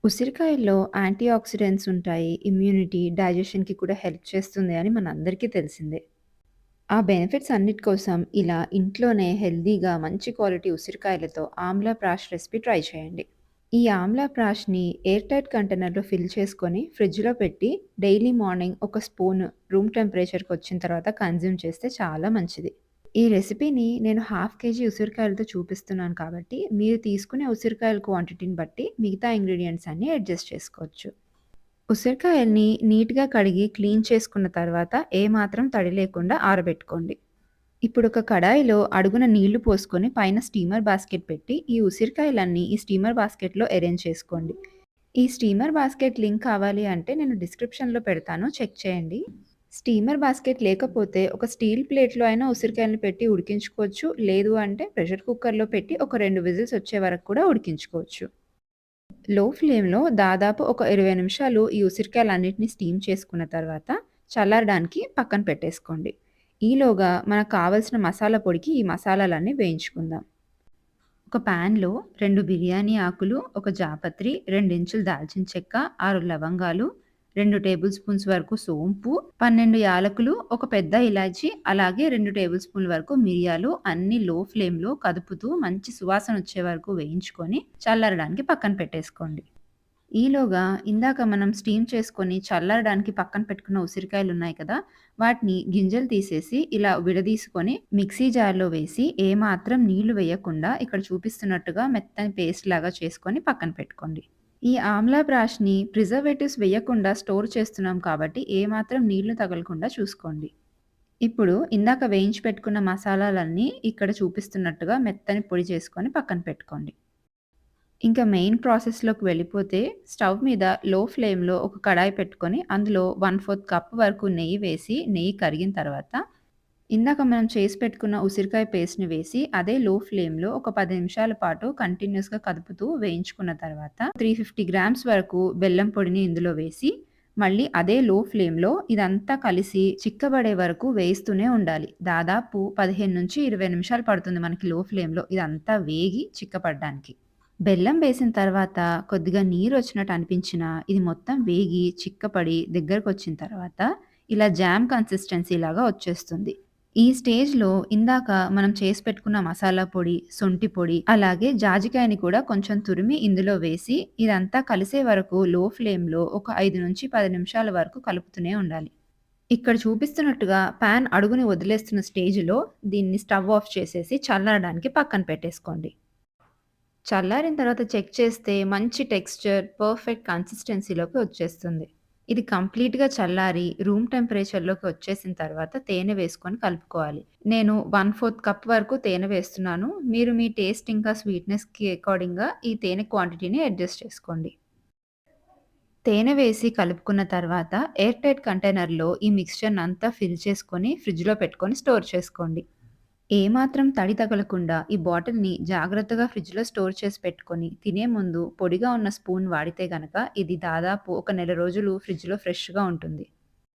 ఉసిరికాయల్లో anti oxidants ఉంటాయి. Immunity, డైజెషన్‌కి కూడా హెల్ప్ చేస్తుంది అని మనందరికీ తెలిసిందే. ఆ బెనిఫిట్స్ అన్నిటి కోసం ఇలా ఇంట్లోనే హెల్తీగా మంచి క్వాలిటీ ఉసిరికాయలతో ఆమ్లా ప్రాష్ రెసిపీ ట్రై చేయండి. ఈ ఆమ్లా ప్రాష్‌ని ఎయిర్ టైట్ కంటైనర్‌లో ఫిల్ చేసుకొని ఫ్రిడ్జ్‌లో పెట్టి డైలీ మార్నింగ్ ఒక స్పూన్ రూమ్ టెంపరేచర్‌కొచ్చిన తర్వాత కన్జ్యూమ్ చేస్తే చాలా మంచిది. ఈ రెసిపీని నేను హాఫ్ కేజీ ఉసిరికాయలతో చూపిస్తున్నాను కాబట్టి, మీరు తీసుకునే ఉసిరికాయల క్వాంటిటీని బట్టి మిగతా ఇంగ్రీడియెంట్స్ అన్నీ అడ్జస్ట్ చేసుకోవచ్చు. ఉసిరికాయల్ని నీట్‌గా కడిగి క్లీన్ చేసుకున్న తర్వాత ఏమాత్రం తడి లేకుండా ఆరబెట్టుకోండి. ఇప్పుడొక కడాయిలో అడుగున నీళ్లు పోసుకొని పైన స్టీమర్ బాస్కెట్ పెట్టి ఈ ఉసిరికాయలన్నీ ఈ స్టీమర్ బాస్కెట్‌లో అరేంజ్ చేసుకోండి. ఈ స్టీమర్ బాస్కెట్ లింక్ కావాలి అంటే నేను డిస్క్రిప్షన్‌లో పెడతాను చెక్ చేయండి. స్టీమర్ బాస్కెట్ లేకపోతే ఒక స్టీల్ ప్లేట్‌లో అయినా ఉసిరికాయలను పెట్టి ఉడికించుకోవచ్చు. లేదు అంటే ప్రెషర్ కుక్కర్‌లో పెట్టి ఒక 2 విజిల్స్ వచ్చే వరకు కూడా ఉడికించుకోవచ్చు. లో ఫ్లేమ్‌లో దాదాపు ఒక 20 నిమిషాలు ఈ ఉసిరికాయలన్నిటిని స్టీమ్ చేసుకున్న తర్వాత చల్లారడానికి పక్కన పెట్టేసుకోండి. ఈలోగా మనకు కావాల్సిన మసాలా పొడికి ఈ మసాలాలన్నీ వేయించుకుందాం. ఒక పాన్‌లో 2 బిర్యానీ ఆకులు, ఒక జాపత్రి, 2 ఇంచులు దాల్చిన చెక్క, 6 లవంగాలు, 2 టేబుల్ స్పూన్స్ వరకు సోంపు, 12 యాలకులు, ఒక పెద్ద ఇలాచీ, అలాగే 2 టేబుల్ స్పూన్ల వరకు మిరియాలు అన్నీ లో ఫ్లేమ్‌లో కదుపుతూ మంచి సువాసన వచ్చే వరకు వేయించుకొని చల్లారడానికి పక్కన పెట్టేసుకోండి. ఈలోగా ఇందాక మనం స్టీమ్ చేసుకొని చల్లారడానికి పక్కన పెట్టుకున్న ఉసిరికాయలున్నాయి కదా! వాటిని గింజలు తీసేసి ఇలా విడదీసుకొని మిక్సీ జార్‌లో వేసి ఏమాత్రం నీళ్లు వేయకుండా ఇక్కడ చూపిస్తున్నట్టుగా మెత్తని పేస్ట్ లాగా చేసుకొని పక్కన పెట్టుకోండి. ఈ ఆమ్లా బ్రాష్‌ని ప్రిజర్వేటివ్స్ వేయకుండా స్టోర్ చేస్తున్నాం కాబట్టి ఏమాత్రం నీళ్లు తగలకుండా చూసుకోండి. ఇప్పుడు ఇందాక వేయించి పెట్టుకున్న మసాలాలన్నీ ఇక్కడ చూపిస్తున్నట్టుగా మెత్తని పొడి చేసుకొని పక్కన పెట్టుకోండి. ఇంకా మెయిన్ ప్రాసెస్‌లోకి వెళ్ళిపోతే స్టవ్ మీద లో ఫ్లేమ్‌లో ఒక కడాయి పెట్టుకొని అందులో 1/4 కప్ వరకు నెయ్యి వేసి నెయ్యి కరిగిన తర్వాత ఇందాక మనం చేసి పెట్టుకున్న ఉసిరికాయ పేస్ట్‌ని వేసి అదే లో ఫ్లేమ్‌లో ఒక 10 నిమిషాల పాటు కంటిన్యూయస్‌గా కదుపుతూ వేయించుకున్న తర్వాత 350 గ్రామ్స్ వరకు బెల్లం పొడిని ఇందులో వేసి మళ్ళీ అదే లో ఫ్లేమ్‌లో ఇదంతా కలిసి చిక్కబడే వరకు వేయిస్తూనే ఉండాలి. దాదాపు 15-20 నిమిషాలు పడుతుంది మనకి లో ఫ్లేమ్‌లో ఇదంతా వేగి చిక్కపడడానికి. బెల్లం వేసిన తర్వాత కొద్దిగా నీరొచ్చినట్టు అనిపించినా, ఇది మొత్తం వేగి, చిక్కపడి దగ్గరకొచ్చిన తర్వాత, ఇలా జామ్ కన్సిస్టెన్సీ లాగా వచ్చేస్తుంది. ఈ స్టేజ్‌లో ఇందాక మనం చేసి పెట్టుకున్న మసాలా పొడి, శొంఠి పొడి, అలాగే జాజికాయని కూడా కొంచెం తురిమి ఇందులో వేసి, ఇదంతా కలిసే వరకు లో ఫ్లేమ్‌లో ఒక 5-10 నిమిషాల వరకు కలుపుతూనే ఉండాలి. ఇక్కడ చూపిస్తున్నట్టుగా పాన్ అడుగుని వదిలేస్తున్న స్టేజ్‌లో దీన్ని స్టవ్ ఆఫ్ చేసేసి చల్లారడానికి పక్కన పెట్టేసుకోండి. చల్లారిన తర్వాత చెక్ చేస్తే మంచి టెక్స్చర్, పర్ఫెక్ట్ కన్సిస్టెన్సీలోకి వచ్చేస్తుంది. ఇది కంప్లీట్‌గా చల్లారి రూమ్ టెంపరేచర్‌లోకి వచ్చేసిన తర్వాత తేనె వేసుకొని కలుపుకోవాలి. నేను 1/4 కప్ వరకు తేనె వేస్తున్నాను. మీరు మీ టేస్ట్ ఇంకా స్వీట్‌నెస్‌కి అకార్డింగ్‌గా ఈ తేనె క్వాంటిటీని అడ్జస్ట్ చేసుకోండి. తేనె వేసి కలుపుకున్న తర్వాత ఎయిర్ టైట్ కంటైనర్‌లో ఈ మిక్స్చర్‌నంతా ఫిల్ చేసుకొని ఫ్రిడ్జ్‌లో పెట్టుకొని స్టోర్ చేసుకోండి. ఏమాత్రం తడి తగలకుండా ఈ బాటిల్‌ని జాగ్రత్తగా ఫ్రిడ్జ్‌లో స్టోర్ చేసి పెట్టుకొని, తినే ముందు పొడిగా ఉన్న స్పూన్ వాడితే గనక ఇది దాదాపు ఒక నెల రోజులు ఫ్రిడ్జ్‌లో ఫ్రెష్‌గా ఉంటుంది.